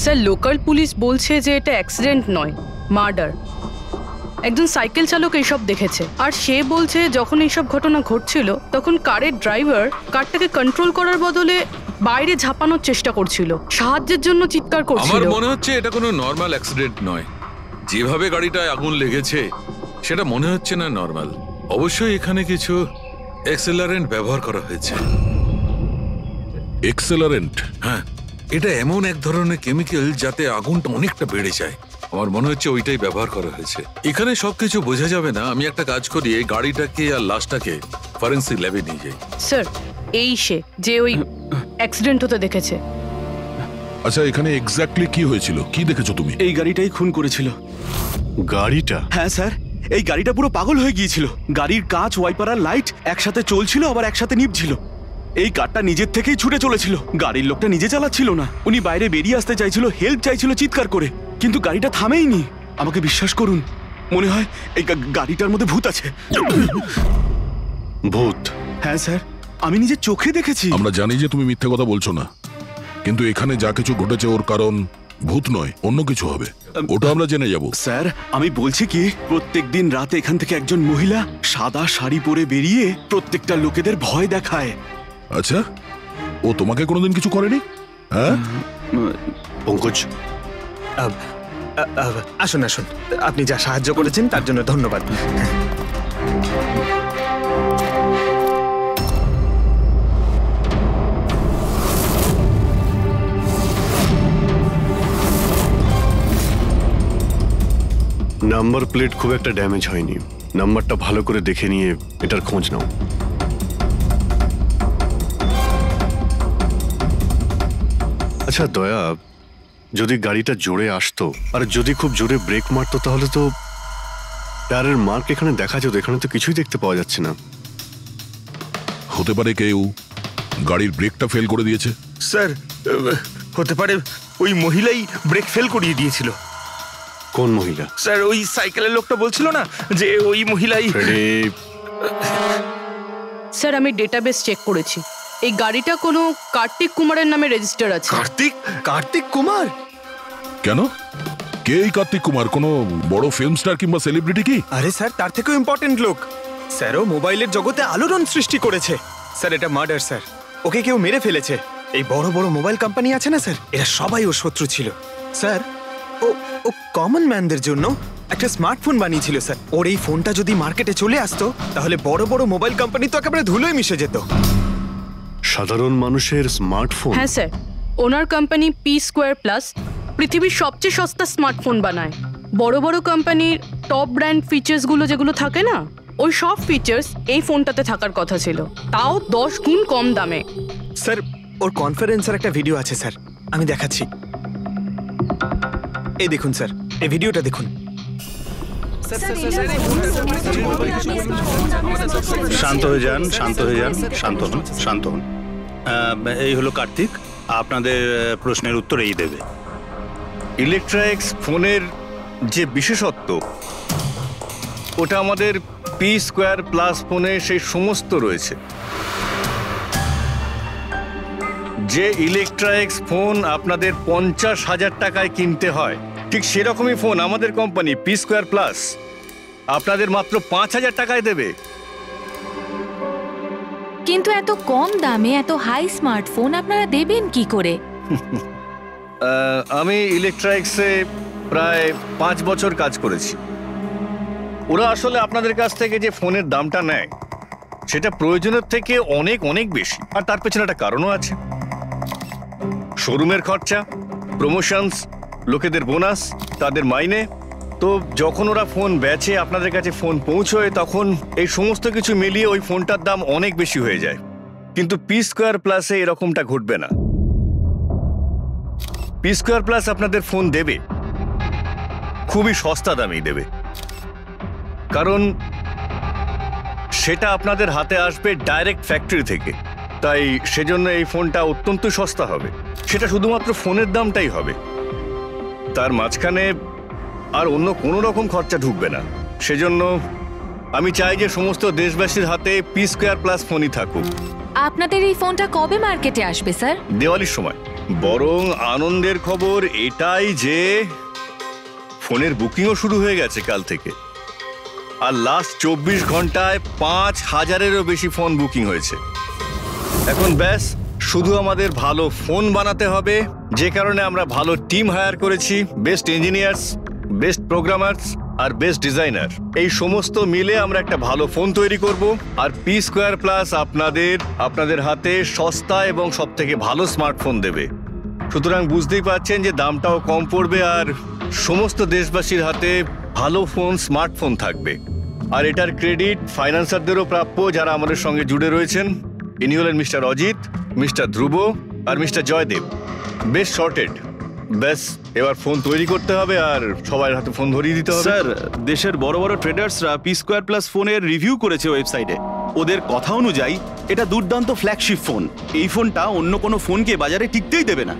Sir local police বলছে যে এটা অ্যাক্সিডেন্ট নয়, মার্ডার। একজন সাইকেল চালক এইসব দেখেছে, আর সে বলছে যখন এইসব ঘটনা ঘটছিল তখন কারের ড্রাইভার কারটাকে কন্ট্রোল করার বদলে বাইরে ঝাঁপানোর চেষ্টা করছিল, সাহায্যের জন্য চিৎকার করছিল। আমার মনে হচ্ছে এটা কোনো নর্মাল অ্যাক্সিডেন্ট নয়। যেভাবে গাড়িটায় আগুন লেগেছে সেটা মনে হচ্ছে না নর্মাল। অবশ্যই এখানে কিছু এক্সেলারেন্ট ব্যবহার করা হয়েছে। এক্সেলারেন্ট? হ্যাঁ, এটা এমন এক ধরনের কেমিক্যাল যাতে আগুনটা অনেকটা বেড়ে যায়। আমার মনে হচ্ছে ওইটাই ব্যবহার করা হয়েছে। এখানে সবকিছু বোঝা যাবে না। আমি একটা কাজ করি, এই গাড়িটাকে আর লাশটাকে ফরেন্সিক ল্যাবে নিয়ে যাই। স্যার এই সে যে ওই অ্যাক্সিডেন্ট হতে দেখেছে। আচ্ছা, এখানে এক্স্যাক্টলি কি হয়েছিল? কি দেখেছো তুমি? এই গাড়িটাই খুন করেছিল। গাড়িটা? হ্যাঁ স্যার, এই গাড়িটা পুরো পাগল হয়ে গিয়েছিল। গাড়ির কাঁচ, ওয়াইপার আর লাইট একসাথে চলছিল, আবার একসাথে নিভছিল। এই কারটা নিজের থেকেই ছুটে চলেছিল। গাড়ির লোকটা নিজে চালাচ্ছিল না, উনি বাইরে বেরিয়ে আসতে চাইছিল, হেল্প চাইছিল চিৎকার করে, কিন্তু গাড়িটা থামেইনি। আমাকে বিশ্বাস করুন, মনে হয় এই গাড়িটার মধ্যে ভূত আছে। ভূত? হ্যাঁ স্যার, আমি নিজের চোখে দেখেছি। আমরা জানি যে তুমি মিথ্যে কথা বলছো না, কিন্তু এখানে যা কিছু ঘটেছে ওর কারণ ভূত নয়, অন্য কিছু হবে। ওটা আমরা জেনে যাব। স্যার আমি বলছি কি, প্রত্যেকদিন রাতে এখান থেকে একজন মহিলা সাদা শাড়ি পরে বেরিয়ে প্রত্যেকটা লোকেদের ভয় দেখায়। আচ্ছা, ও তোমাকে কোনোদিন কিছু করেনি? হ্যাঁ পঙ্কজ, আসুন আসুন, আপনি যা সাহায্য করেছেন তার জন্য ধন্যবাদ। নাম্বার প্লেট খুব একটা ড্যামেজ হয়নি। নাম্বারটা ভালো করে দেখে নিয়ে এটার খোঁজ নাও। আচ্ছা দয়া, যদি গাড়িটা জোরে আসতো আর যদি খুব জোরে ব্রেক মারতো তাহলে তো টায়ারের মার্ক এখানে দেখা যেত। এখানে তো কিছুই দেখতে পাওয়া যাচ্ছে না। হতে পারে কেউ গাড়ির ব্রেকটা ফেল করে দিয়েছে। স্যার হতে পারে ওই মহিলাই ব্রেক ফেল করিয়ে দিয়েছিল। কোন মহিলা? স্যার ওই সাইকেলের লোকটা বলছিল না যে ওই মহিলাই। স্যার আমি ডেটাবেস চেক করেছি, এই গাড়িটা কোনো কার্তিক কুমারের নামে রেজিস্টার আছে। কার্তিক কুমার? কেন? কে এই কার্তিক কুমার? কোনো বড় ফিল্ম স্টার কিংবা সেলিব্রিটি কি? আরে স্যার তার থেকেও ইম্পর্টেন্ট লোক। স্যারও মোবাইলের জগতে আলোড়ন সৃষ্টি করেছে। স্যার এটা মার্ডার স্যার, ওকে কেউ মেরে ফেলেছে। এই বড় বড় মোবাইল কোম্পানি আছে না স্যার, এরা সবাই ওর শত্রু ছিল স্যার। ও কমন ম্যানদের জন্য একটা স্মার্টফোন বানিয়েছিল স্যার। ওর এই ফোনটা যদি মার্কেটে চলে আসতো তাহলে বড় বড় মোবাইল কোম্পানি তো একেবারে ধুলোয় মিশে যেত। সাধারণ মানুষের স্মার্টফোন? হ্যাঁ স্যার, ওনার কোম্পানি P2+ পৃথিবীর সবচেয়ে সস্তা স্মার্টফোন বানায়। বড় বড় কোম্পানির টপ ব্র্যান্ড ফিচার্সগুলো যেগুলো থাকে না, ওই সব ফিচার্স এই ফোনটাতে থাকার কথা ছিল, তাও 10 গুণ কম দামে। স্যার ওর কনফারেন্সের একটা ভিডিও আছে স্যার, আমি দেখাচ্ছি। এই দেখুন স্যার, এই ভিডিওটা দেখুন। শান্ত হয়ে যান, শান্ত হয়ে যান, শান্ত হন, শান্ত হন। এই হলো কার্তিক, আপনাদের প্রশ্নের উত্তর এই দেবে। ইলেকট্রনিক্স ফোনের যে বিশেষত্ব, ওটা আমাদের P2+ ফোনে সেই সমস্ত রয়েছে। যে ইলেকট্রনিক্স ফোন আপনাদের 50,000 টাকায় কিনতে হয়, ঠিক সেরকমই ফোন আমাদের কোম্পানি P2+ আপনাদের মাত্র 5,000 টাকায় দেবে। কিন্তু এত কম দামে এত হাই স্মার্টফোন আপনারা দেবেন কি করে? আমি ইলেকট্রনিক্সে প্রায় 5 বছর কাজ করেছি। ওরা আসলে আপনাদের কাছ থেকে যে ফোনের দামটা নেয় সেটা প্রয়োজনের থেকে অনেক অনেক বেশি, আর তার পেছনে একটা কারণও আছে। শোরুমের খরচা, প্রমোশনস, লোকেদের বোনাস, তাদের মাইনে। তো যখন ওরা ফোন বেচে, আপনাদের কাছে ফোন পৌঁছয়, তখন এই সমস্ত কিছু মিলিয়ে ওই ফোনটার দাম অনেক বেশি হয়ে যায়। কিন্তু P2+ এরকমটা ঘটবে না। P2+ আপনাদের ফোন দেবে, খুবই সস্তা দামেই দেবে, কারণ সেটা আপনাদের হাতে আসবে ডাইরেক্ট ফ্যাক্টরি থেকে। তাই সেজন্য এই ফোনটা অত্যন্ত সস্তা হবে। সেটা শুধুমাত্র ফোনের দামটাই হবে, তার মাঝখানে আর অন্য কোনো রকম খরচা ঢুকবে না। সেজন্য আমি চাই যে সমস্ত দেশবাসীর হাতে P2+ ফোনই থাকুক। আপনাদের এই ফোনটা কবে মার্কেটে আসবে স্যার? দিওয়ালির সময়। বরং আনন্দের খবর এটাই যে ফোনের বুকিংও শুরু হয়ে গেছে কাল থেকে। আর লাস্ট 24 ঘন্টায় 5000-এরও বেশি ফোন বুকিং হয়েছে। এখন ব্যাস শুধু আমাদের ভালো ফোন বানাতে হবে, যে কারণে আমরা ভালো টিম হায়ার করেছি, বেস্ট ইঞ্জিনিয়ার্স, বেস্ট প্রোগ্রামার্স আর বেস্ট ডিজাইনার। এই সমস্ত মিলে আমরা একটা ভালো ফোন তৈরি করব। আর পি স্কোয়ার প্লাস আপনাদের হাতে সস্তা এবং সবথেকে ভালো স্মার্টফোন দেবে। সুতরাং বুঝতেই পারছেন যে দামটাও কম পড়বে আর সমস্ত দেশবাসীর হাতে ভালো ফোন, স্মার্টফোন থাকবে। আর এটার ক্রেডিট ফাইন্যান্সারদেরও প্রাপ্য যারা আমাদের সঙ্গে জুড়ে রয়েছেন। ইনি হলেন মিস্টার অজিত, মিস্টার ধ্রুব আর মিস্টার জয়দেব। বেশ শর্টেড। ব্যাস এবার ফোন তৈরি করতে হবে আর সবার হাতে ফোন ধরিয়ে দিতে হবে। স্যার, দেশের বড় বড় ট্রেডার্সরা পি স্কোয়ার প্লাস ফোনের রিভিউ করেছে ওয়েবসাইটে। ওদের কথা অনুযায়ী এটা দুর্দান্ত ফ্ল্যাগশিপ ফোন। এই ফোনটা অন্য কোনো ফোনকে বাজারে টিকতেই দেবে না।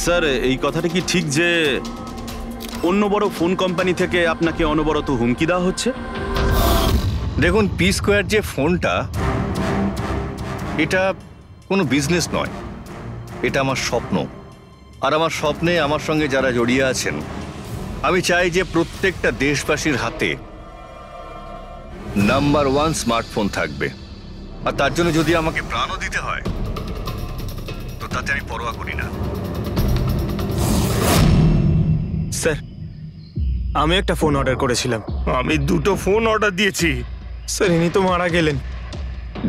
স্যার, এই কথাটা কি ঠিক যে অন্য বড় ফোন কোম্পানি থেকে আপনাকে অনবরত হুমকি দেওয়া হচ্ছে? দেখুন, পি স্কোয়ার যে ফোনটা, এটা কোনো বিজনেস নয়, এটা আমার স্বপ্ন। আর আমার স্বপ্নে আমার সঙ্গে যারা জড়িয়ে আছেন, আমি চাই যে প্রত্যেকটা দেশবাসীর হাতে নাম্বার 1 স্মার্টফোন থাকবে। আর তার জন্য যদি আমাকে প্রাণও দিতে হয় তো তাতে আমি পরোয়া করি না। স্যার, আমি একটা ফোন অর্ডার করেছিলাম। আমি 2টো ফোন অর্ডার দিয়েছি। স্যার, ইনি তো মারা গেলেন।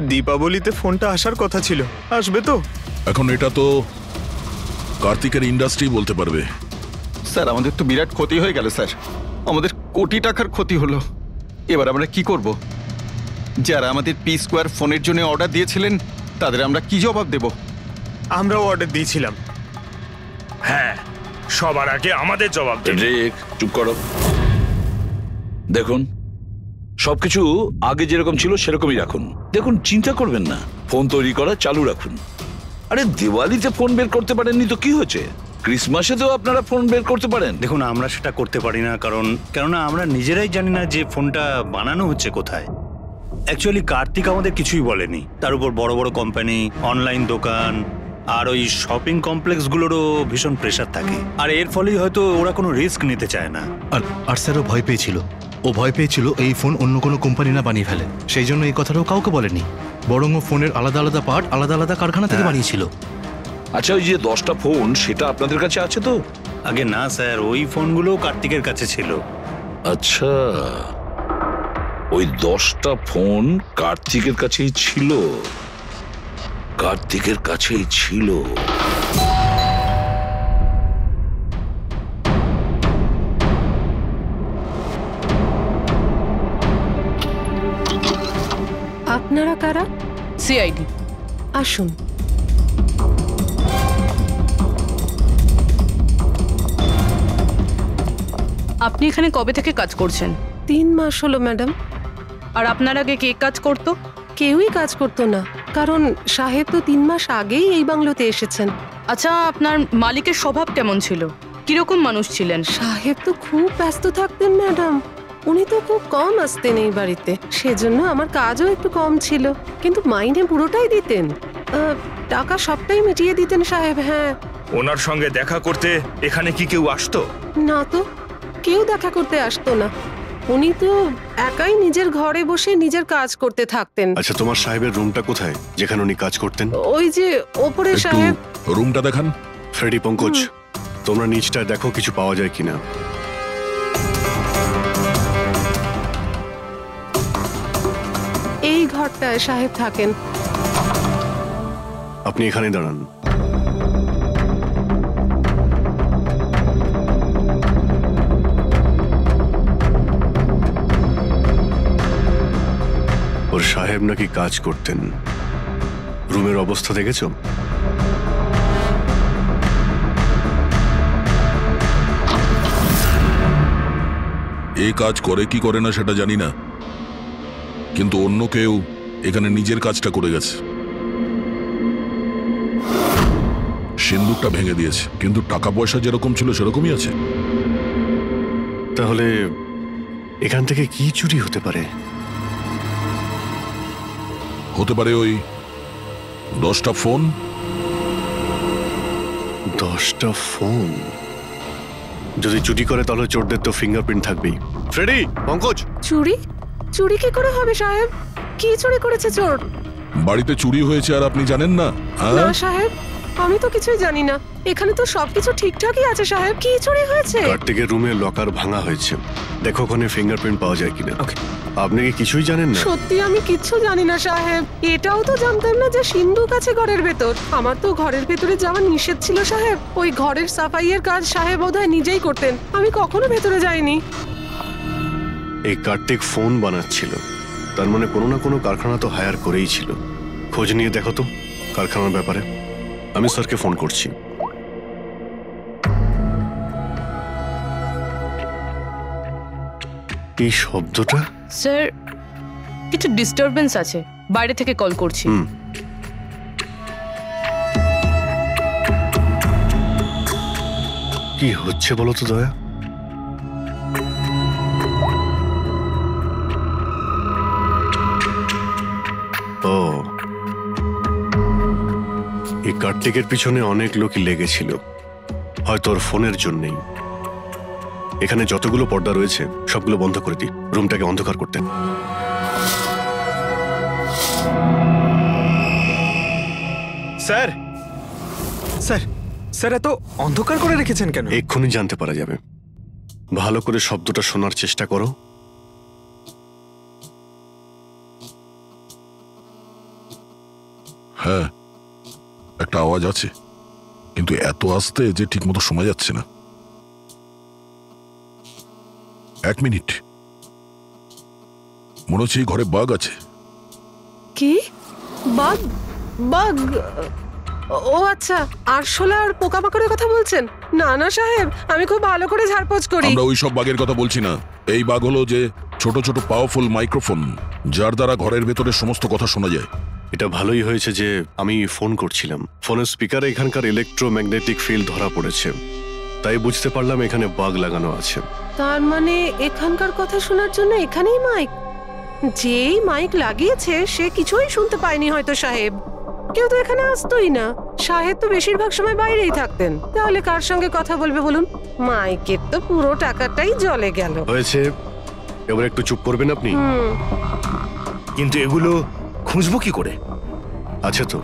দীপাবলিতে ফোনটা আসার কথা ছিল, আসবে তো? এখন এটা তো কার্তিকের ইন্ডাস্ট্রি বলতে পারবে। স্যার, আমাদের তো বিরাট ক্ষতি হয়ে গেল স্যার। আমাদের কোটি টাকার ক্ষতি হলো। এবার আমরা কি করব? যারা আমাদের পি স্কোয়ার ফোনের জন্য অর্ডার দিয়েছিলেন তাদের আমরা কি জবাব দেব? আমরাও অর্ডার দিয়েছিলাম। হ্যাঁ, সবার আগে আমাদের জবাব দেন। চুপ করো। দেখুন, সবকিছু আগে যেরকম ছিল সেরকমই রাখুন। দেখুন, চিন্তা করবেন না, ফোন তৈরি করা চালু রাখুন। আরে দিওয়ালিতে ফোন বের করতে পারেননি তো কি হয়েছে? ক্রিসমাসেতেও আপনারা ফোন বের করতে পারেন। দেখুন, আমরা সেটা করতে পারি না কেননা আমরা নিজেরাই জানি না যে ফোনটা বানানো হচ্ছে কোথায়। অ্যাকচুয়ালি কার্তিক আমাদের কিছুই বলেনি। তার উপর বড় বড় কোম্পানি, অনলাইন দোকান আর ওই শপিং কমপ্লেক্সগুলোরও ভীষণ প্রেশার থাকে। আর এর ফলেই হয়তো ওরা কোনো রিস্ক নিতে চায় না। আর স্যারও ভয় পেয়েছিল। ও ভয় পেয়েছিল এই ফোন অন্য কোনো কোম্পানি না বানিয়ে ফেলে, সেই জন্য এই কথাটাও কাউকে বলেনি। বরং ও ফোনের আলাদা আলাদা পার্ট আলাদা আলাদা কারখানা থেকে বানিয়েছিল। আচ্ছা, ওই যে 10টা ফোন, সেটা আপনাদের কাছে আছে তো? আগে না স্যার, ওই ফোনগুলো কার্তিকের কাছে ছিল। আচ্ছা, ওই 10টা ফোন কার্তিকের কাছেই ছিল। কার্তিকের কাছেই ছিল। আপনারা কারা? সিআইডি। আসুন। আপনি এখানে কবে থেকে কাজ করছেন? 3 মাস হলো ম্যাডাম। আর আপনার আগে কে কাজ করতো? কেউই কাজ করতো না, কারণ সাহেব তো 3 মাস আগেই এই বাংলোতে এসেছেন। আচ্ছা, আপনার মালিকের স্বভাব কেমন ছিল? কিরকম মানুষ ছিলেন? সাহেব তো খুব ব্যস্ত থাকতেন ম্যাডাম। উনি তো খুব কম আসতেন এই বাড়িতে, সেজন্য আমার কাজও একটু কম ছিল। কিন্তু মাইনে পুরোটাই দিতেন, টাকা সবটাই মিটিয়ে দিতেন সাহেব। হ্যাঁ। ওনার সঙ্গে দেখা করতে এখানে কি কেউ আসতো? না তো, কেউ দেখা করতে আসতো না। উনি তো একাই নিজের ঘরে বসে নিজের কাজ করতে থাকতেন। আচ্ছা, তোমার সাহেবের রুমটা কোথায় যেখানে উনি কাজ করতেন? ওই যে ওপরে সাহেব। রুমটা দেখান। ফ্রেডি, পঙ্কজ, তোমরা নিচটা দেখো কিছু পাওয়া যায় কিনা। এই ঘরটায় সাহেব থাকেন। আপনি এখানে দাঁড়ান। ওর সাহেব নাকি কাজ করতেন। রুমের অবস্থা দেখেছো? এই কাজ করে কি করে না সেটা জানি না, কিন্তু অন্য কেউ এখানে নিজের কাজটা করে গেছে। সিন্দুকটা ভেঙে দিয়েছে, কিন্তু টাকা পয়সা যেরকম ছিল সেরকমই আছে। তাহলে এখান থেকে কি চুরি হতে পারে? হতে পারে ওই 10টা ফোন। 10টা ফোন। যদি চুরি করে তাহলে চোরদের তো ফিঙ্গারপ্রিন্ট থাকবেই। ফ্রেডি, পঙ্কজ। চুরি? চুরি কি করে হবে সাহেব? কি চুরি করেছে চোর? বাড়িতে চুরি হয়েছে আর আপনি জানেন না? না সাহেব, আমি তো কিছুই জানি না। এখানে তো সবকিছু ঠিকঠাকই আছে সাহেব। কি চুরি হয়েছে? কার্তিকের রুমে লকার ভাঙা হয়েছে, দেখো ওখানে ফিঙ্গারপ্রিন্ট পাওয়া যায় কিনা। আপনি কি কিছুই জানেন না? সত্যি আমি কিচ্ছু জানি না সাহেব। এটাও তো জানতাম না যে সিন্ধুক আছে ঘরের ভেতর। আমার তো ঘরের ভেতরে যাওয়া নিষেধ ছিল সাহেব। ওই ঘরের সাফাইয়ের কাজ সাহেব বোধহয় নিজেই করতেন, আমি কখনো ভেতরে যাইনি। এই কার্তিক ফোন বানাচ্ছিল, তার মানে কোনো না কোনো কারখানা তো হায়ার করেই ছিল। খোঁজ নিয়ে দেখো তো কারখানার ব্যাপারে। আমি স্যারকে ফোন করছি। এই শব্দটা? স্যার, কিছু ডিস্টারবেন্স আছে, বাইরে থেকে কল করছি। কি হচ্ছে বলো তো দয়া? ও, এই কার্তিকের পিছনে অনেক লোকই লেগেছিল, হয়তো ওর ফোনের জন্যই। এখানে যতগুলো পর্দা রয়েছে সবগুলো বন্ধ করে দিই, রুমটাকে অন্ধকার করতে। স্যার, স্যার, স্যার এত অন্ধকার করে রেখেছেন কেন? এক্ষুনি জানতে পারা যাবে। ভালো করে শব্দটা শোনার চেষ্টা করো। হ্যাঁ, একটা আওয়াজ আছে, কিন্তু এত আস্তে যে ঠিক মতো শোনা যাচ্ছে না। 1 মিনিট, মনে হচ্ছে এই ঘরে বাঘ আছে। কি বাঘ? বাঘ? ও আচ্ছা, আরশোলা আর পোকামাকড়ের কথা বলছেন? না না সাহেব, আমি খুব ভালো করে ঝাড়পোছ করি। আমরা ওই সব বাঘের কথা বলছি না। এই বাঘ হলো যে ছোট ছোট পাওয়ারফুল মাইক্রোফোন, যার দ্বারা ঘরের ভেতরে সমস্ত কথা শোনা যায়। এটা ভালোই হয়েছে যে আমি ফোন করছিলাম। ফোনের স্পিকারে এখানকার ইলেকট্রোম্যাগনেটিক ফিল্ড ধরা পড়েছে, তাই বুঝতে পারলাম এখানে বাগ লাগানো আছে। তার মানে এখানকার কথা শোনার জন্য এখানেই মাইক? যেই মাইক লাগিয়েছে সে কিছুই শুনতে পায়নি হয়তো সাহেব। কেউ তো এখানে আসতোই না। সাহেব তো বেশিরভাগ সময় বাইরেই থাকতেন, তাহলে কার সঙ্গে কথা বলবে বলুন? মাইকের তো পুরো টাকাটাই জলে গেল। হয়েছে, এবার একটু চুপ করবেন আপনি? কিন্তু এগুলো খুঁজবো কি করে? আছে তো,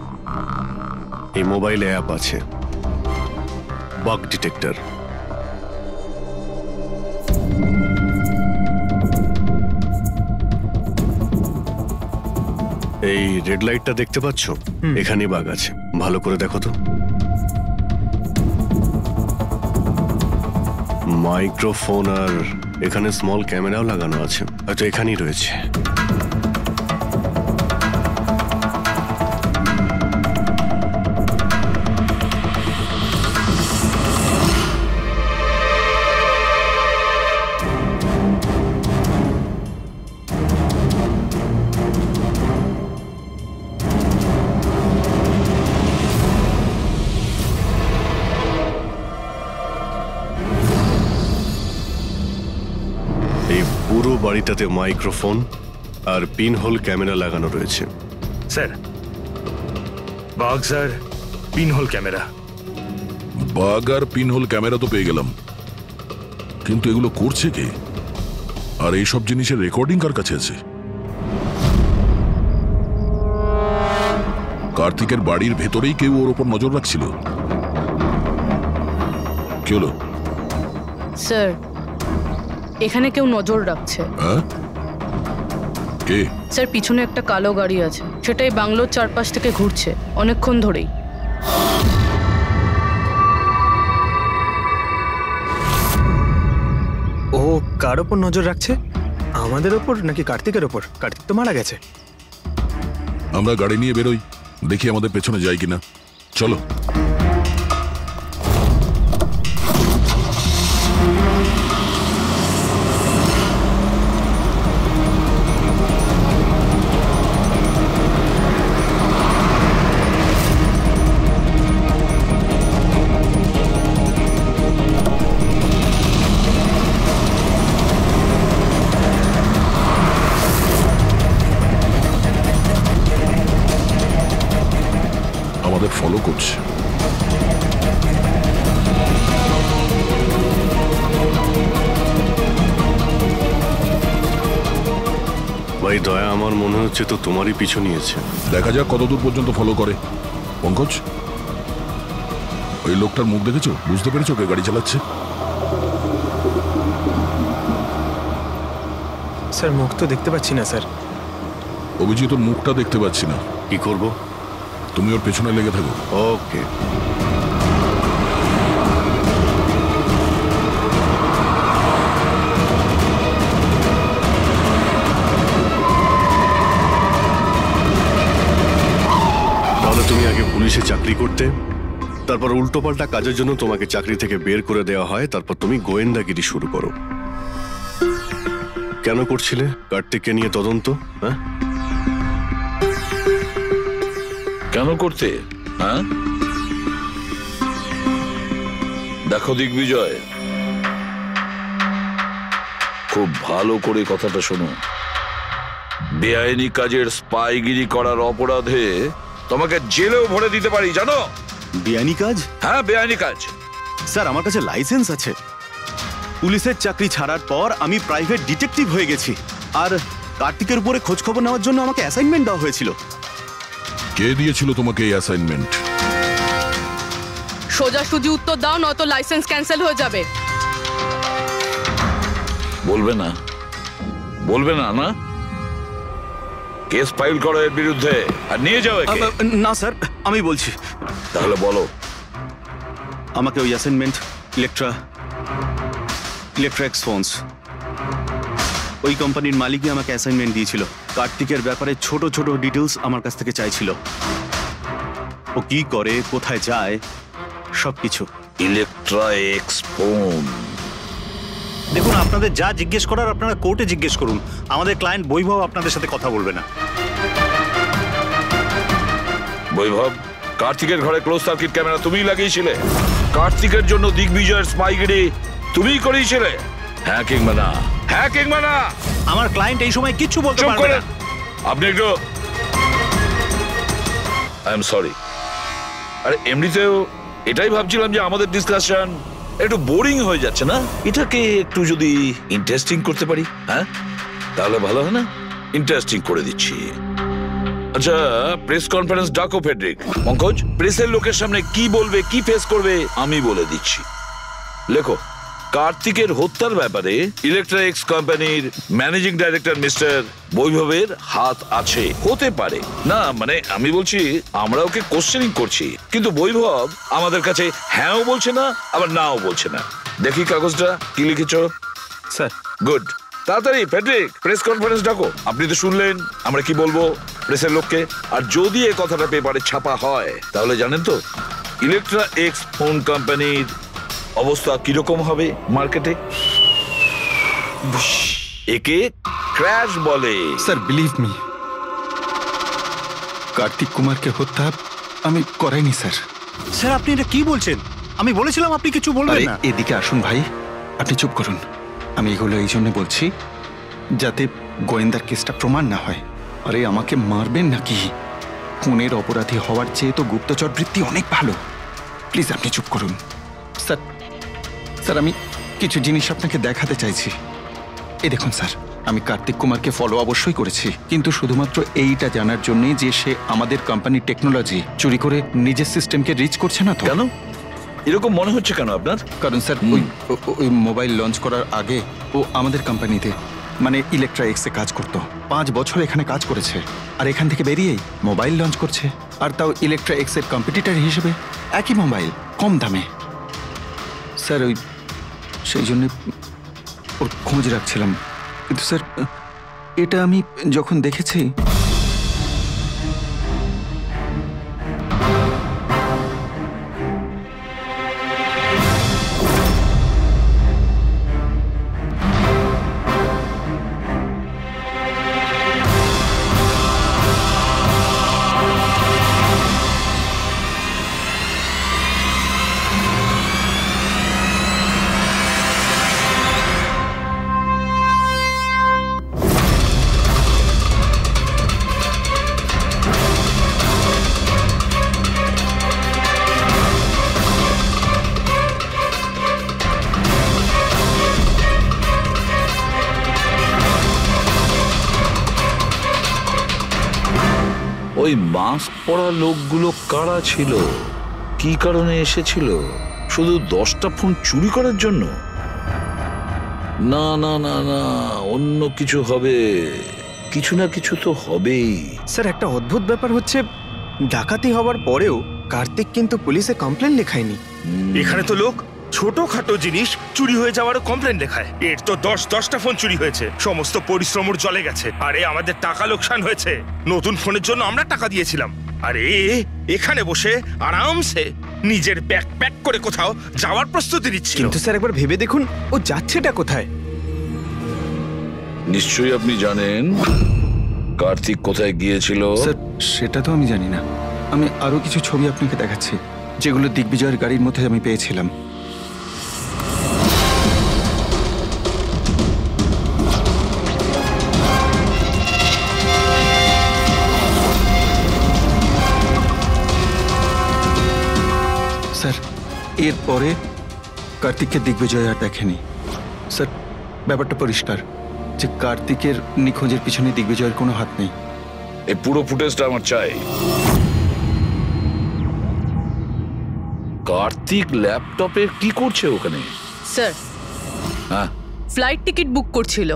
এই মোবাইলে অ্যাপ আছে, বাগ ডিটেক্টর। এই রেড লাইটটা দেখতে পাচ্ছ? এখানেই বাগ আছে, ভালো করে দেখো তো। মাইক্রোফোন আর এখানে স্মল ক্যামেরাও লাগানো আছে, হয়তো এখানেই রয়েছে। পুরো বাড়িটাতে মাইক্রোফোন আর পিনহোল ক্যামেরা লাগানো রয়েছে। Sir, bug sir, pinhole camera. Bug আর পিনহোল ক্যামেরা তো পেয়ে গেলাম, কিন্তু এগুলো করছে কে? আর এইসব জিনিসের রেকর্ডিং কার কাছে আছে? কার্তিকের বাড়ির ভেতরেই কেউ ওর উপর নজর রাখছিল। কি হলো? স্যার, এখানে কেউ নজর রাখছে। কে? স্যার, পিছনে একটা কালো গাড়ি আছে, সেটাই বাংলোর চারপাশ থেকে ঘুরছে অনেকক্ষণ ধরেই। ও কার ওপর নজর রাখছে? আমাদের ওপর নাকি কার্তিকের ওপর? কার্তিক তো মারা গেছে। আমরা গাড়ি নিয়ে বেরোই, দেখি আমাদের পেছনে যায় কিনা। চলো। আমাদের ফলো করছে। ভাই দয়া, আমার মনে হচ্ছে তো তোমারই পিছু নিয়েছে। দেখা যাক কতদূর পর্যন্ত ফলো করে। পঙ্কজ, ওই লোকটার মুখ দেখেছো? বুঝতে পেরেছো কে গাড়ি চালাচ্ছে? স্যার মুখ তো দেখতে পাচ্ছি না স্যার। অভিজিৎ, ওর মুখটা দেখতে পাচ্ছি না। কি করব? তুমি ওর পেছনে লেগে থাকো। ওকে। তাহলে তুমি আগে পুলিশে চাকরি করতে, তারপর উল্টোপাল্টা কাজের জন্য তোমাকে চাকরি থেকে বের করে দেওয়া হয়, তারপর তুমি গোয়েন্দাগিরি শুরু করো। কেন করছিলে কার্তিককে নিয়ে তদন্ত? হ্যাঁ, কেন করতে? হ্যাঁ, দেখো দিগ্বিজয়, খুব ভালো করে কথাটা শোনো। বেআইনি কাজের স্পাইগিরি করার অপরাধে তোমাকে জেলেও ভরে দিতে পারি, জানো? বেআইনি কাজ? হ্যাঁ, বেআইনি কাজ। স্যার, আমার কাছে লাইসেন্স আছে। পুলিশের চাকরি ছাড়ার পর আমি প্রাইভেট ডিটেকটিভ হয়ে গেছি। আর কার্তিকের উপরে খোঁজ খবর নেওয়ার জন্য আমাকে অ্যাসাইনমেন্ট দেওয়া হয়েছিল। কে দিয়েছিল তোমাকে এই অ্যাসাইনমেন্ট? সোজাসুজি উত্তর দাও, নয়তো লাইসেন্স ক্যান্সেল হয়ে যাবে। বলবে না? বলবে না? না, কেস ফাইল করো এর বিরুদ্ধে আর নিয়ে যাও একে। না স্যার, আমি বলছি। তাহলে বলো। আমাকে ওই অ্যাসাইনমেন্ট ইলেকট্রিক্স ফোনস, ওই কোম্পানির মালিকই আমাকে অ্যাসাইনমেন্ট দিয়েছিল। কার্তিকের ব্যাপারে ছোট ছোট ডিটেলস আমার কাছ থেকে চাইছিল। ও কি করে, কোথায় যায়, সবকিছু। Electrics phone. দেখুন, আপনাদের যা জিজ্ঞেস করার আপনারা কোর্টে জিজ্ঞেস করুন। আমাদের ক্লায়েন্ট বৈভব আপনাদের সাথে কথা বলবে না। বৈভব, কার্তিকের ঘরে ক্লোজ সার্কিট ক্যামেরা তুমিই লাগিয়েছিলে? কার্তিকের জন্য দিগ্বিজয়ের স্পাইগিরি তুমিই করিয়েছিলে? হ্যাঁ কিংবা না? হ্যাঁ কিংবা না? আমার ক্লায়েন্ট এই সময় কিচ্ছু বলতে পারবে না। আপনি একটু, আই এম সরি। আরে এমনিতেও এটাই ভাবছিলাম যে আমাদের ডিসকাশন একটু বোরিং হয়ে যাচ্ছে না, এটাকে একটু যদি ইন্টারেস্টিং করতে পারি, হ্যাঁ তাহলে ভালো হয় না? ইন্টারেস্টিং করে দিচ্ছি। আচ্ছা, প্রেস কনফারেন্স ডাকো ফেডরিক। পঙ্কজ, প্রেসের লোকের সামনে কি বলবে, কি ফেস করবে আমি বলে দিচ্ছি। লেখো, কার্তিকের হত্যার ব্যাপারে ইলেকট্রিক্স কোম্পানির ম্যানেজিং ডাইরেক্টর মিস্টার বৈভবের হাত আছে। হতে পারে না, মানে আমি বলছি আমরা ওকে কোশ্চেনিং করছি, কিন্তু বৈভব আমাদের কাছে হ্যাঁও বলছে না আবার নাও বলছে না। দেখি কাগজটা কি লিখেছ। স্যার। গুড, তাড়াতাড়ি ফেডরিক প্রেস কনফারেন্স ডাকো। আপনি তো শুনলেন আমরা কি বলবো প্রেসের লোককে। আর যদি এই কথাটা পেপারে ছাপা হয় তাহলে জানেন তো ইলেকট্রিক্স ফোন কোম্পানির অবস্থা কিরকম হবে মার্কেটে। একে ক্র্যাশ বলে। স্যার, বিলিভ মি, কার্তিক কুমারকে হত্যা আমি করাইনি স্যার। স্যার, আপনি এটা কি বলছেন? আমি বলেছিলাম আপনি কিছু বলবেন না। এদিকে আসুন ভাই, আপনি চুপ করুন। আমি এগুলো এই জন্য বলছি যাতে গোয়েন্দার কেসটা প্রমাণ না হয়। আরে আমাকে মারবেন নাকি? খুনের অপরাধী হওয়ার চেয়ে তো গুপ্তচর বৃত্তি অনেক ভালো। প্লিজ আপনি চুপ করুন। স্যার, স্যার আমি কিছু জিনিস আপনাকে দেখাতে চাইছি। এই দেখুন স্যার, আমি কার্তিক কুমারকে ফলো অবশ্যই করেছি, কিন্তু শুধুমাত্র এইটা জানার জন্যই যে সে আমাদের কোম্পানির টেকনোলজি চুরি করে নিজের সিস্টেমকে রিচ করছে না তো। কেন এরকম মনে হচ্ছে কেন আপনার? কারণ স্যার ওই মোবাইল লঞ্চ করার আগে ও আমাদের কোম্পানিতে মানে ইলেকট্রিক্সে কাজ করতো। 5 বছর এখানে কাজ করেছে, আর এখান থেকে বেরিয়েই মোবাইল লঞ্চ করছে, আর তাও ইলেকট্রিক্সের কম্পিটিটর হিসেবে। একই মোবাইল, কম দামে। স্যার ওই সেই জন্য ওর খোঁজ রাখছিলাম। কিন্তু স্যার এটা আমি যখন দেখেছি ওই মাস্ক পরা লোকগুলো কারা ছিল, কি কারণে এসেছিল? শুধু 10টা ফোন চুরি করার জন্য? না না না না, অন্য কিছু হবে, কিছু না কিছু তো হবেই। স্যার একটা অদ্ভুত ব্যাপার হচ্ছে, ডাকাতি হওয়ার পরেও কার্তিক কিন্তু পুলিশে কমপ্লেন লেখায়নি। এখানে তো লোক ছোটখাটো জিনিস চুরি হয়ে যাওয়ারও কমপ্লেন লেখায়। এর তো 10টা ফোন চুরি হয়েছে, সমস্ত পরিশ্রম ওর জলে গেছে। আরে আমাদের টাকা লোকসান হয়েছে, নতুন ফোনের জন্য আমরা টাকা দিয়েছিলাম। আরে এখানে বসে আরামসে নিজের ব্যাগ প্যাক করে কোথাও যাওয়ার প্রস্তুতি নিচ্ছিল। কিন্তু স্যার একবার ভেবে দেখুন, ও যাচ্ছেটা কোথায়? নিশ্চয়ই আপনি জানেন কার্তিক কোথায় গিয়েছিল। স্যার সেটা তো আমি জানি না। আমি আরো কিছু ছবি আপনাকে দেখাচ্ছি, যেগুলো দিগ্বিজয়ের গাড়ির মধ্যে আমি পেয়েছিলাম। স্যার এরপরে কার্তিককে দিগ্বিজয় আর দেখেনি। স্যার ব্যাপারটা পরিষ্কার যে কার্তিকের নিখোঁজের পিছনে দিগ্বিজয়ের কোনো হাত নেই। এই পুরো ফুটেজটা আমার চাই। কার্তিক ল্যাপটপে কি করছে ওখানে? স্যার, হ্যাঁ, ফ্লাইট টিকিট বুক করছিল।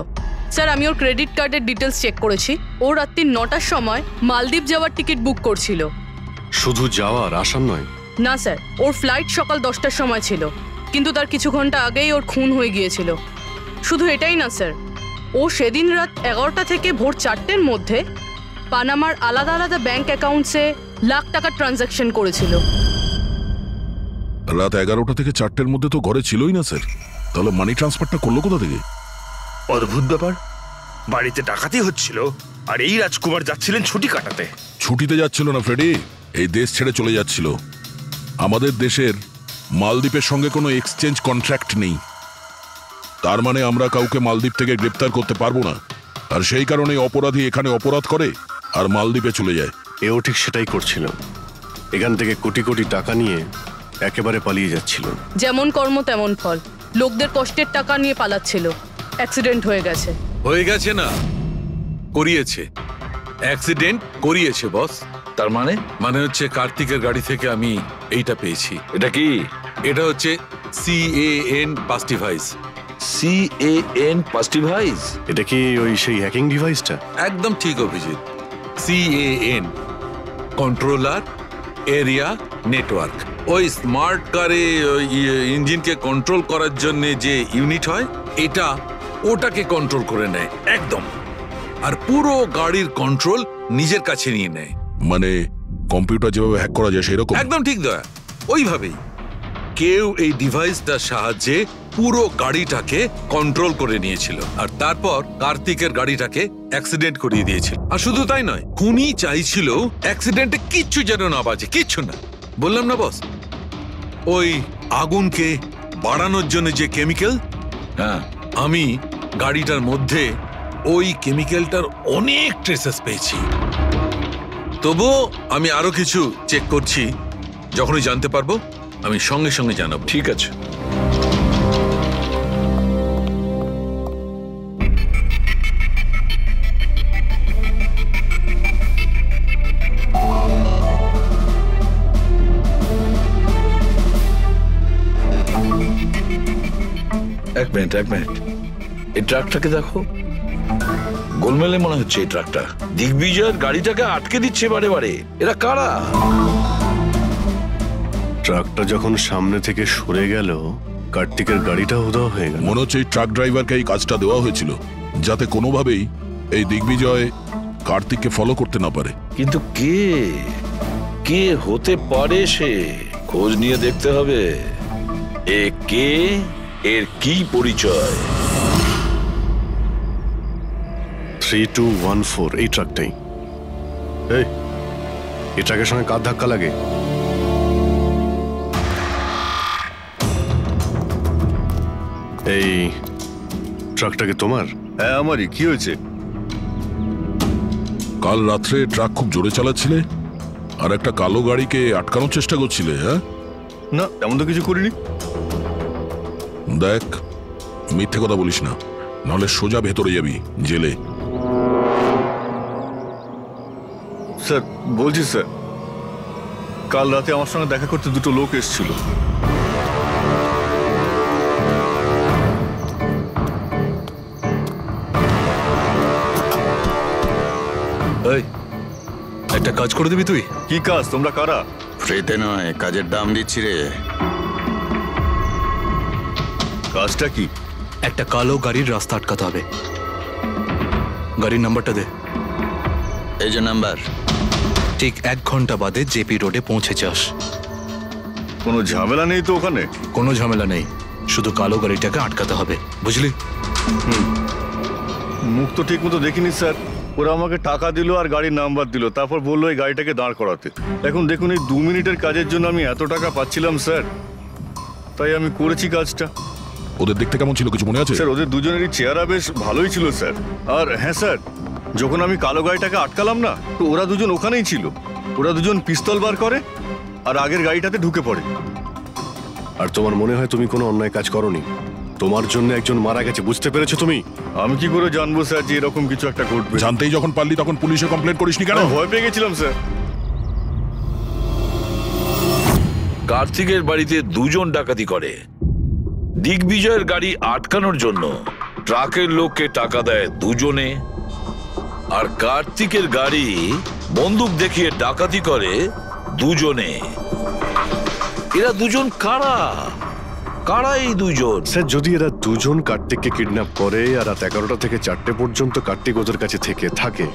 স্যার আমি ওর ক্রেডিট কার্ডের ডিটেলস চেক করেছি। ও রাত্রি 9টার সময় মালদ্বীপ যাওয়ার টিকিট বুক করছিল। শুধু যাওয়ার, আসার নয়? না স্যার, ওর ফ্লাইট সকাল 10টার সময় ছিল, কিন্তু তার কিছু ঘন্টা আগেই ওর খুন হয়ে গিয়েছিল। শুধু এটাই না স্যার, ও সেদিন রাত 11টা থেকে ভোর 4টের মধ্যে পানামার আলাদা আলাদা ব্যাংক অ্যাকাউন্টসে লাখ টাকার ট্রানজ্যাকশন করেছিল। রাত 11টা থেকে 4টের মধ্যে তো ঘরে ছিলই না স্যার, তাহলে মানি ট্রান্সফারটা করলো কোথা থেকে? অদ্ভুত ব্যাপার, বাড়িতে ডাকাতি হচ্ছিল আর এই রাজকুমার যাচ্ছিলেন ছুটি কাটাতে। ছুটিতে যাচ্ছিল না ফ্রেডি, এই দেশ ছেড়ে চলে যাচ্ছিল। আমাদের দেশের মালদ্বীপের সঙ্গে কোনো এক্সচেঞ্জ কন্ট্রাক্ট নেই, তার মানে আমরা কাউকে মালদ্বীপ থেকে গ্রেপ্তার করতে পারবো না। আর সেই কারণে অপরাধী এখানে অপরাধ করে আর মালদ্বীপে চলে যায়। এও ঠিক সেটাই করছিল, এখান থেকে কোটি কোটি টাকা নিয়ে একেবারে পালিয়ে যাচ্ছিল। যেমন কর্ম তেমন ফল, লোকদের কষ্টের টাকা নিয়ে পালাচ্ছিল। অ্যাক্সিডেন্ট হয়ে গেছে। হয়ে গেছে না, করিয়েছে। অ্যাক্সিডেন্ট করিয়েছে বস। তার মানে? মানে হচ্ছে কার্তিকের গাড়ি থেকে আমি এইটা পেয়েছি। এটা কি? এটা হচ্ছে CAN পাস্টিভাইস। CAN পাস্টিভাইস? এটা কি ওই সেই হ্যাকিং ডিভাইসটা? একদম ঠিক Abhijit. CAN controller area network. ওই স্মার্ট কারে ইঞ্জিনকে কন্ট্রোল করার জন্য যে ইউনিট হয়, এটা ওটাকে কন্ট্রোল করে নেয় একদম, আর পুরো গাড়ির কন্ট্রোল নিজের কাছে নিয়ে নেয়। মানে কম্পিউটার যেভাবে হ্যাক করা যায় সেরকম? একদম ঠিক দয়া, ওইভাবেই। কেউ এই ডিভাইসটার সাহায্যে পুরো গাড়িটাকে কন্ট্রোল করে নিয়েছিল, আর তারপর কার্তিকের গাড়িটাকে অ্যাক্সিডেন্ট করিয়ে দিয়েছিল। আর শুধু তাই নয়, খুনি চাইছিল অ্যাক্সিডেন্টে কিচ্ছু যেন না বাজে, কিচ্ছু না। বললাম না বস, ওই আগুনকে বাড়ানোর জন্য যে কেমিক্যাল, হ্যাঁ, আমি গাড়িটার মধ্যে ওই কেমিক্যালটার অনেক ট্রেসেস পেয়েছি। তবুও আমি আরো কিছু চেক করছি, যখনই জানতে পারবো আমি সঙ্গে সঙ্গে জানাবো। ঠিক আছে। এক মিনিট এই ট্রাকটাকে দেখো, গোলমেলে মনে হচ্ছে এই ট্রাকটা। দিগ্বিজয়ের গাড়িটাকে আটকে দিচ্ছে বারে বারে। এরা কারা? ট্রাকটা যখন সামনে থেকে সরে গেল, কার্তিকের গাড়িটা উধাও হয়ে গেল। মনে হচ্ছে এই ট্রাক ড্রাইভারকে এই কাজটা দেওয়া হয়েছিল যাতে কোনোভাবেই এই দিগ্বিজয় কার্তিককে ফলো করতে না পারে। কিন্তু কে হতে পারে সে? খোঁজ নিয়ে দেখতে হবে। এ কে, এর কি পরিচয়? 3214 এই ট্রাকটাই। এই ট্রাকের সঙ্গে কার ধাক্কা লাগে? এই ট্রাকটাকে তোমার? হ্যাঁ আমারই। কি হয়েছে? কাল রাত্রে ট্রাক খুব জোরে চালাচ্ছিলে আর একটা কালো গাড়িকে আটকানোর চেষ্টা করছিলে। হ্যাঁ না, তেমন তো কিছু করিনি। দেখ, মিথ্যে কথা বলিস না, নাহলে সোজা ভেতরে যাবি জেলে। স্যার বলছি স্যার, কাল রাতে আমার সঙ্গে দেখা করতে দুটো লোক এসেছিল। একটা কাজ করে দিবি তুই? কি কাজ? তোমরা কারা? ফ্রিতে নয়, কাজের দাম দিচ্ছি রে। কাজটা কি? একটা কালো গাড়ির রাস্তা আটকাতে হবে। গাড়ির নাম্বারটা দে। এই যে নাম্বার। ঠিক 1 ঘন্টা বাদে জেপি রোডে পৌঁছে যাস। কোনো ঝামেলা নেই তো ওখানে? কোনো ঝামেলা নেই, শুধু কালো গাড়িটাকে আটকাতে হবে, বুঝলি? মুখ তো ঠিক মতো দেখিনি স্যার। ওরা আমাকে টাকা দিল আর গাড়ির নাম্বার দিল, তারপর বললো এই গাড়িটাকে দাঁড় করাতে। এখন দেখুন, এই 2 মিনিটের কাজের জন্য আমি এত টাকা পাচ্ছিলাম স্যার, তাই আমি করেছি কাজটা। ওদের দেখতে কেমন ছিল কিছু মনে আছে? স্যার ওদের দুজনেরই চেহারা বেশ ভালোই ছিল স্যার। আর হ্যাঁ স্যার, যখন আমি কালো গাড়িটাকে আটকালাম না, তো ওরা দুজন ওখানেই ছিল। ওরা দুজন পিস্তল বার করে আর আগের গাড়িটাতে ঢুকে পড়ে। আর তোমার মনে হয় তুমি কোনো অন্যায় কাজ করনি? তোমার জন্য একজন মারা গেছে, বুঝতে পেরেছো তুমি? আমি কি করে জানবো স্যার যে এরকম কিছু একটা ঘটবে? জানতেই যখন পারলি তখন পুলিশে কমপ্লেন করিসনি কেন? ভয় পেয়ে গেছিলাম স্যার। কার্তিকের বাড়িতে 2 জন ডাকাতি করে। দিগ্বিজয়ের গাড়ি আটকানোর জন্য ট্রাকের লোককে টাকা দেয় 2 জনে, আর কার্তিকের গাড়ি বন্দুক দেখিয়ে ডাকাতি করে 2 জনে। এরা 2 জন কারা? কারা এই 2 জন? স্যার যদি এরা 2 জন কার্তিককে কিডন্যাপ করে আর রাত 11টা থেকে 4টে পর্যন্ত কার্তিক ওদের কাছে থেকে থাকে,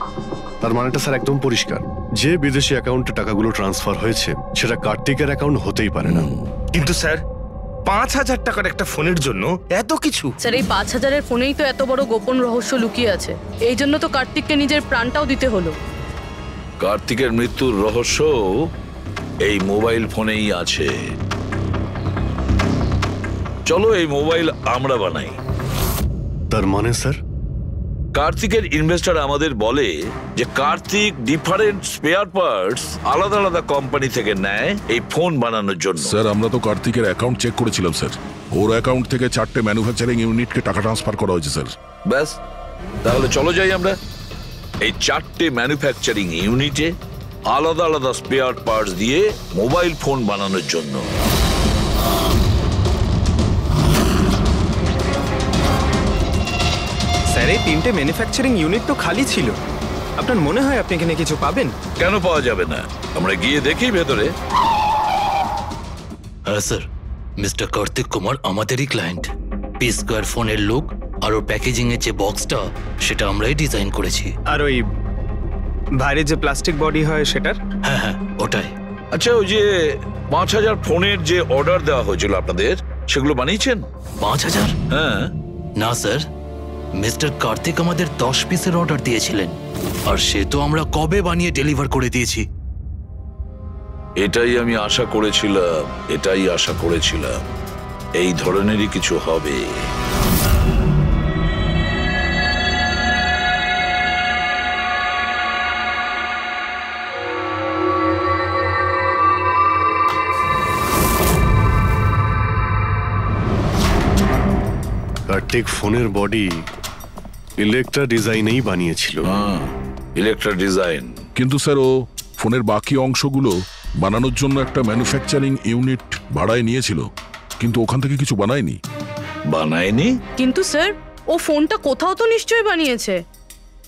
তার মানেটা স্যার একদম পরিষ্কার। যে বিদেশি অ্যাকাউন্টে টাকাগুলো ট্রান্সফার হয়েছে সেটা কার্তিকের অ্যাকাউন্ট হতেই পারে না। কিন্তু স্যার 5,000 টাকার একটা ফোনের জন্য এত কিছু? স্যার এই 5,000-এর ফোনেই তো এত বড় গোপন রহস্য লুকিয়ে আছে। এই জন্য তো কার্তিককে নিজের প্রাণটাও দিতে হলো। কার্তিকের মৃত্যুর রহস্য এই মোবাইল ফোনেই আছে। চলো এই মোবাইল আমরা বানাই। তার মানে স্যার? কার্তিকের ইনভেস্টর আমাদের বলে যে কার্তিক ডিফারেন্ট স্পেয়ার পার্টস আলাদা আলাদা কোম্পানি থেকে নেয় এই ফোন বানানোর জন্য। স্যার আমরা তো কার্তিকের অ্যাকাউন্ট চেক করেছিলাম স্যার। ওর অ্যাকাউন্ট থেকে 4টে ম্যানুফ্যাকচারিং ইউনিটকে টাকা ট্রান্সফার করা হয়েছে স্যার। ব্যাস, তাহলে চলো যাই আমরা এই 4টে ম্যানুফ্যাকচারিং ইউনিটে আলাদা আলাদা স্পেয়ার পার্টস দিয়ে মোবাইল ফোন বানানোর জন্য। স্যার এই 3টে ম্যানুফ্যাকচারিং ইউনিট তো খালি ছিল। আপনার মনে হয় আপনি এখানে কিছু পাবেন? কেন পাওয়া যাবে না? আমরা গিয়ে দেখি ভেতরে। হ্যাঁ স্যার, মিস্টার কার্তিক কুমার আমাদেরই ক্লায়েন্ট। পি স্কোয়ার ফোনের লোক আর ওর প্যাকেজিং এর যে বক্সটা সেটা আমরাই ডিজাইন করেছি। আর ওই বাইরে যে প্লাস্টিক বডি হয় সেটার? হ্যাঁ হ্যাঁ ওটাই। আচ্ছা ওই যে 5,000 ফোনের যে অর্ডার দেওয়া হয়েছিল আপনাদের, সেগুলো বানিয়েছেন? 5,000? হ্যাঁ। না স্যার, মিস্টার কার্তিক আমাদের 10 পিসের অর্ডার দিয়েছিলেন, আর সে তো আমরা কবে বানিয়ে ডেলিভার করে দিয়েছি। এটাই আমি আশা করেছিলাম, এই ধরনেরই কিছু হবে। কার্তিক ফোনের বডি ইলেকট্রা ডিজাইনেই বানিয়েছিল। Electra design. কিন্তু স্যার ও ফোনের বাকি অংশগুলো বানানোর জন্য একটা ম্যানুফ্যাকচারিং ইউনিট ভাড়ায় নিয়েছিল, কিন্তু ওখান থেকে কিছু বানায়নি। বানায়নি? কিন্তু স্যার ও ফোনটা কোথাও তো নিশ্চয়ই বানিয়েছে।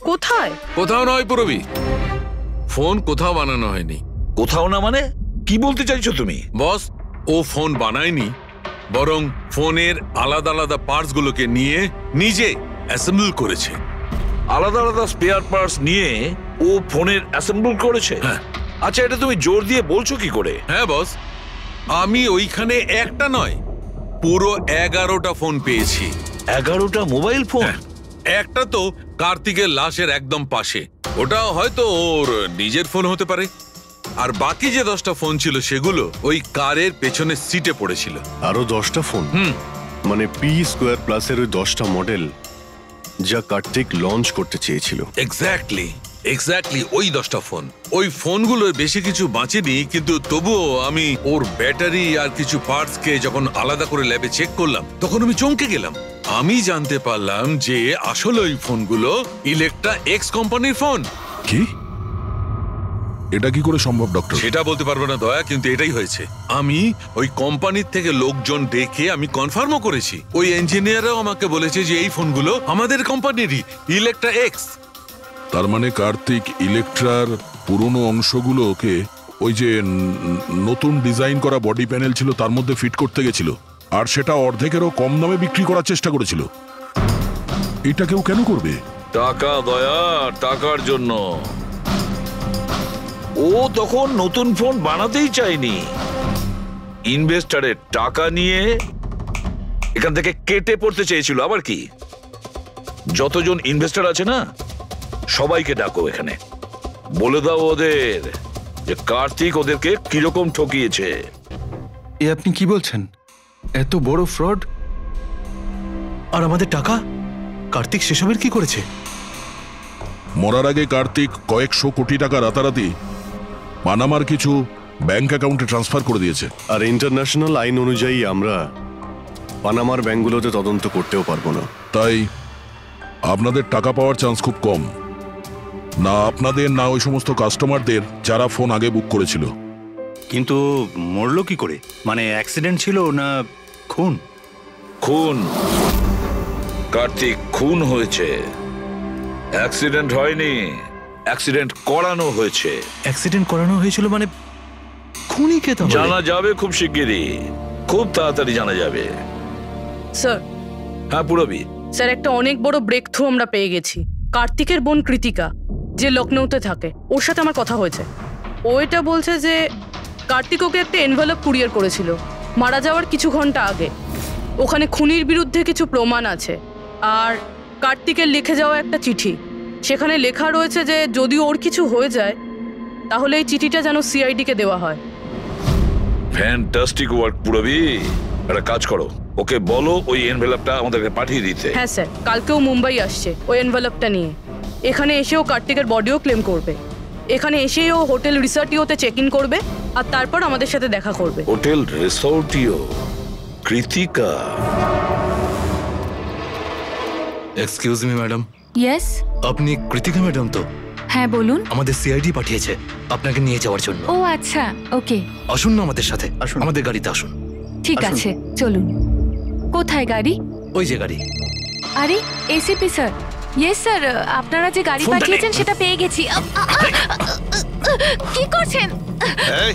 কোথায়? কোথাও নয় পুরবি, ফোন কোথাও বানানো হয়নি। কোথাও না মানে কি বলতে চাইছো তুমি? বস, ও ফোন বানায়নি, বরং ফোনের আলাদা আলাদা পার্টস গুলোকে নিয়ে নিজে অ্যাসেম্বল করেছে। আলাদা আলাদা স্পেয়ার পার্টস নিয়ে ও ফোনের অ্যাসেম্বল করেছে? আচ্ছা এটা তুমি জোর দিয়ে বলছো কি করে? হ্যাঁ বস, আমি ওইখানে একটা নয় পুরো 11টা ফোন পেয়েছি। 11টা মোবাইল ফোন? একটা তো কার্তিকের লাশের একদম পাশে, ওটা হয়তো ওর নিজের ফোন হতে পারে। আর বাকি যে 10টা ফোন ছিল সেগুলো ওই কারের পেছনের সিটে পড়েছিল। আরো 10টা ফোন? মানে পি স্কোয়ার প্লাসের ওই 10টা মডেল যা কার্তিক লঞ্চ করতে চেয়েছিল। এক্স্যাক্টলি ওই 10টা ফোন। ওই ফোনগুলোর বেশি কিছু বাঁচেনি, কিন্তু তবুও আমি ওর ব্যাটারি আর কিছু পার্টস কে যখন আলাদা করে ল্যাবে চেক করলাম তখন আমি চমকে গেলাম। আমি জানতে পারলাম যে আসলে ওই ফোনগুলো ইলেকট্রা এক্স কোম্পানির ফোন। কি? এটা কি করে সম্ভব ডক্টর? সেটা বলতে পারবো না দয়া, কিন্তু এটাই হয়েছে। আমি ওই কোম্পানির থেকে লোকজন ডেকে আমি কনফার্মও করেছি। ওই ইঞ্জিনিয়াররাও আমাকে বলেছে যে এই ফোনগুলো আমাদের কোম্পানিরই, ইলেকট্রা এক্স। তার মানে কার্তিক ইলেকট্রার পুরনো অংশগুলোকে ওই যে নতুন ডিজাইন করা বডি প্যানেল ছিল তার মধ্যে ফিট করতে গেছিল, আর সেটা অর্ধেকেরও কম দামে বিক্রি করার চেষ্টা করেছিল। এটা কেউ কেন করবে? টাকা দয়া, টাকার জন্য। ও তখন নতুন ফোন বানাতেই চায়নি, ইনভেস্টারের টাকা নিয়ে এখান থেকে কেটে পড়তে চেয়েছিল। আবার কি, যতজন ইনভেস্টর আছে না সবাইকে ডাকো এখানে, বলে দাও ওদের যে কার্তিক ওদেরকে কিরকম ঠকিয়েছে। এ আপনি কি বলছেন? এত বড় ফ্রড! আর আমাদের টাকা? কার্তিক সেসবের কি করেছে? মরার আগে কার্তিক কয়েকশো কোটি টাকা রাতারাতি পানামার কিছু ব্যাংক অ্যাকাউন্টে ট্রান্সফার করে দিয়েছে। আর ইন্টারন্যাশনাল আইন অনুযায়ী আমরা পানামার ব্যাংকগুলোতে তদন্ত করতেও পারবো না। তাই আপনাদের টাকা পাওয়ার চান্স খুব কম। না আপনাদের, না ওই সমস্ত কাস্টমারদের যারা ফোন আগে বুক করেছিল। কিন্তু মরলো কি করে? মানে অ্যাক্সিডেন্ট ছিল না খুন? খুন। কার্তিক খুন হয়েছে, অ্যাক্সিডেন্ট হয়নি, অ্যাক্সিডেন্ট করানো হয়েছে। অ্যাক্সিডেন্ট করানো হয়েছিল মানে খুনি কে? তাহলে জানা যাবে খুব শিগগিরই, খুব তাড়াতাড়ি জানা যাবে। স্যার। হ্যাঁ পুরবি। স্যার, একটা অনেক বড় ব্রেক থ্রু আমরা পেয়ে গেছি। কার্তিকের বোন কৃতিকা, যে লখনৌতে থাকে, ওর সাথে আমার কথা হয়েছে। ও এটা বলছে যে কার্তিক ওকে একটা এনভেলপ কুরিয়ার করেছিল মারা যাওয়ার কিছু ঘন্টা আগে। ওখানে খুনির বিরুদ্ধে কিছু প্রমাণ আছে, আর কার্তিকের লিখে যাওয়া একটা চিঠি। সেখানে লেখা রয়েছে যে যদি ওর কিছু হয়ে যায় তাহলে এই চিঠিটা যেন সিআইডিকে দেওয়া হয়। ফ্যান্টাস্টিক ওয়ার্ক পুরবি। একটা কাজ করো, ওকে বলো ওই এনভেলপটা আমাদেরকে পাঠিয়ে দিতে। হ্যাঁ স্যার, কালকেও মুম্বাই আসছে ওই এনভেলপটা নিয়ে। এখানে এসেও কার্তিকের বডিও ক্লেম করবে। এখানে এসেই ও হোটেল রিসর্টিওতে চেক ইন করবে, আর তারপর আমাদের সাথে দেখা করবে। Hotel Resortio? Kritika? Excuse me madam. Yes, আপনি কৃতিকা ম্যাডাম তো? হ্যাঁ বলুন। আমাদের সিআইডি পাঠিয়েছে আপনাকে নিয়ে যাওয়ার জন্য। ও আচ্ছা, ওকে। আসুন না আমাদের সাথে, আমাদের গাড়িতে আসুন। ঠিক আছে, চলুন। কোথায় গাড়ি? ওই যে গাড়ি। আরে এসিপি স্যার। ইয়েস স্যার, আপনারা যে গাড়ি পাঠিয়েছেন সেটা পেয়ে গেছি। কি করছেন? এই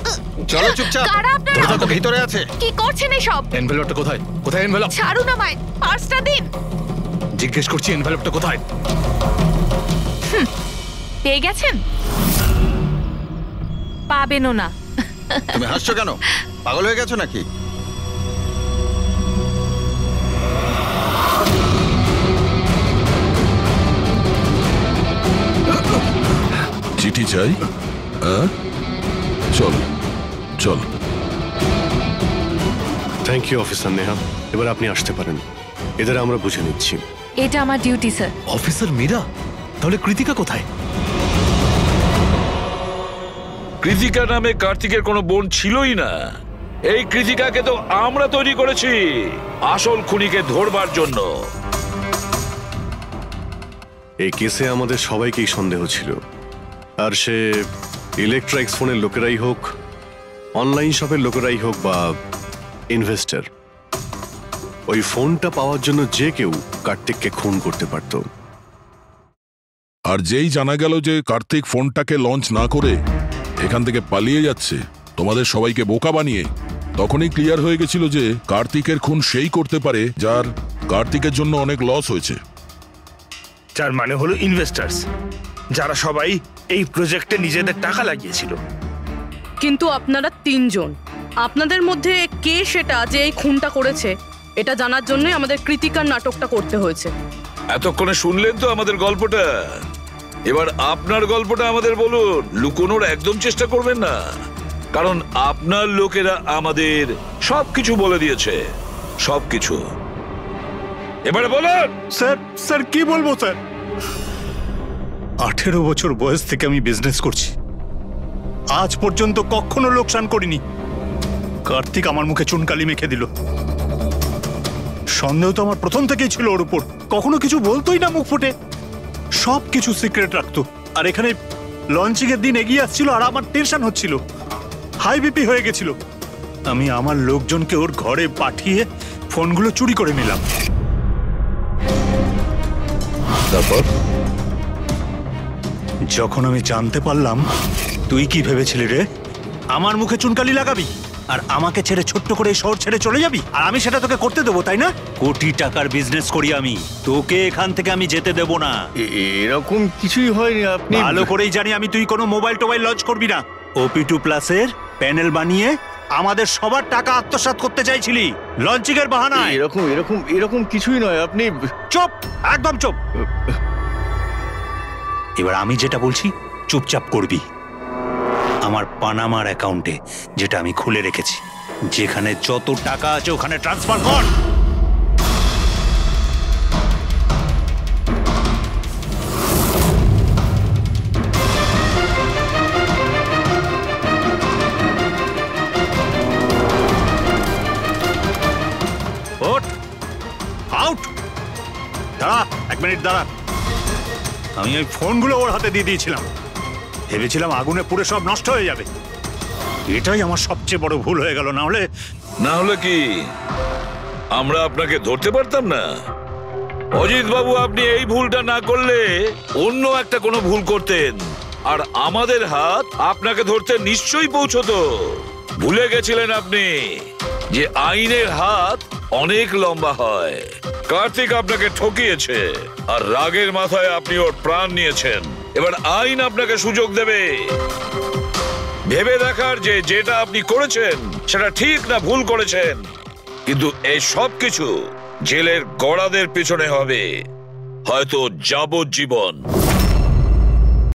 চলো চুপচাপ। কারা আপনারা? ভিতরে আছে। কি করছেন এসব? এনভেলপটা কোথায়? কোথায় এনভেলপ? ছাড়ুন আমায়, পার্সটা দিন। জিজ্ঞেস করছি এনভেলপটা কোথায়? পেয়ে গেছেন? পাবেনও না। তুমি হাসছো কেন? পাগল হয়ে গেছো নাকি? চিঠি চাই? চল চল। থ্যাংক ইউ অফিসার নেহা, এবার আপনি আসতে পারেন। এদের আমরা বুঝে নিচ্ছি। এটা আমার ডিউটি স্যার। অফিসার মীরা, তাহলে কৃতিকা কোথায়? কৃতিকা নামে কার্তিকের কোনো বোন ছিলই না। এই কৃতিকাকে তো আমরা তৈরি করেছি আসল খুনিকে ধরবার জন্য। এই কেসে আমাদের সবাইকেই সন্দেহ ছিল, আর সে ইলেকট্রিক্স ফোনের লোকেরাই হোক, অনলাইন শপের লোকেরাই হোক, বা ইনভেস্টর। ওই ফোনটা পাওয়ার জন্য যে কেউ কার্তিককে খুন করতে পারত। আর যেই জানা গেল যে কার্তিক ফোনটাকে লঞ্চ না করে এখান থেকে পালিয়ে যাচ্ছে তোমাদের সবাইকে বোকা বানিয়ে, তখনই ক্লিয়ার হয়ে গেছিল যে কার্তিকের খুন সেই করতে পারে যার কার্তিকের জন্য অনেক লস হয়েছে। যার মানে হলো ইনভেস্টার্স, যারা সবাই এই প্রজেক্টে নিজেদের টাকা লাগিয়েছিল। কিন্তু আপনারা তিনজন, আপনাদের মধ্যে কে সেটা যে এই খুনটা করেছে এটা জানার জন্যই আমাদের কৃতিকার নাটকটা করতে হয়েছে। এতক্ষণে শুনলেন তো আমাদের গল্পটা, এবার আপনার গল্পটা আমাদের বলুন। লুকোনোর একদম চেষ্টা করবেন না, কারণ আপনার লোকেরা আমাদের সবকিছু বলে দিয়েছে, সবকিছু। এবারে বলুন। স্যার কি বলবো স্যার? 18 বছর বয়স থেকে আমি বিজনেস করছি, আজ পর্যন্ত কখনো লোকসান করিনি। কার্তিক আমার মুখে চুনকালি মেখে দিল। সন্দেহ তো আমার প্রথম থেকেই ছিল ওর উপর। কখনো কিছু বলতোই না মুখ ফুটে, সব কিছু সিক্রেট রাখতো। আর এখানে লঞ্চিং এর দিন এগিয়ে আসছিল আর আমার টেনশন হচ্ছিল, হাই বিপি হয়ে গেছিল। আমি আমার লোকজনকে ওর ঘরে পাঠিয়ে ফোনগুলো চুরি করে নিলাম। তারপর যখন আমি জানতে পারলাম, তুই কি ভেবেছিলি রে? আমার মুখে চুনকালি লাগাবি আর আমাকে ছেড়ে ছোট্ট করে শহর ছেড়ে চলে যাবি, আর আমি সেটা তোকে করতে দেবো, তাই না? কোটি টাকার বিজনেস করি আমি, তোকে এখান থেকে আমি যেতে দেবো না। এরকম কিছুই হয়নি। আপনি ভালো করেই জানি আমি তুই কোনো মোবাইল টোবাইল লঞ্চ করবি না। OP2 প্লাসের প্যানেল বানিয়ে আমাদের সবার টাকা আত্মসাৎ করতে চাইছিলি লঞ্চিং এর বাহানায়। এরকম এরকম এরকম কিছুই নয়। আপনি চুপ, একদম চুপ। এবার আমি যেটা বলছি চুপচাপ করবি। আমার পানামার অ্যাকাউন্টে, যেটা আমি খুলে রেখেছি, যেখানে যত টাকা আছে ওখানে ট্রান্সফার কর। আউট। দাঁড়া, 1 মিনিট দাঁড়া। আমি ওই ফোনগুলো ওর হাতে দিয়ে দিয়েছিলাম, ভেবেছিলাম আগুনে পুড়ে সব নষ্ট হয়ে যাবে। এটাই আমার সবচেয়ে বড় ভুল হয়ে গেল। না হলে কি আমরা আপনাকে ধরতে পারতাম না? অজিত বাবু, আপনি এই ভুলটা না করলে অন্য একটা কোনো ভুল করতেন, আর আমাদের হাত আপনাকে ধরতে নিশ্চয়ই পৌঁছতো। ভুলে গেছিলেন আপনি যে আইনের হাত অনেক লম্বা হয়। কার্তিক আপনাকে ঠকিয়েছে আর রাগের মাথায় আপনি ওর প্রাণ নিয়েছেন। এবার আইন আপনাকে সুযোগ দেবে ভেবে দেখার যে যেটা আপনি করেছেন সেটা ঠিক না ভুল করেছেন। কিন্তু এই সব কিছু জেলের গড়াদের পিছনে হবে, হয়তো যাবজ্জীবন।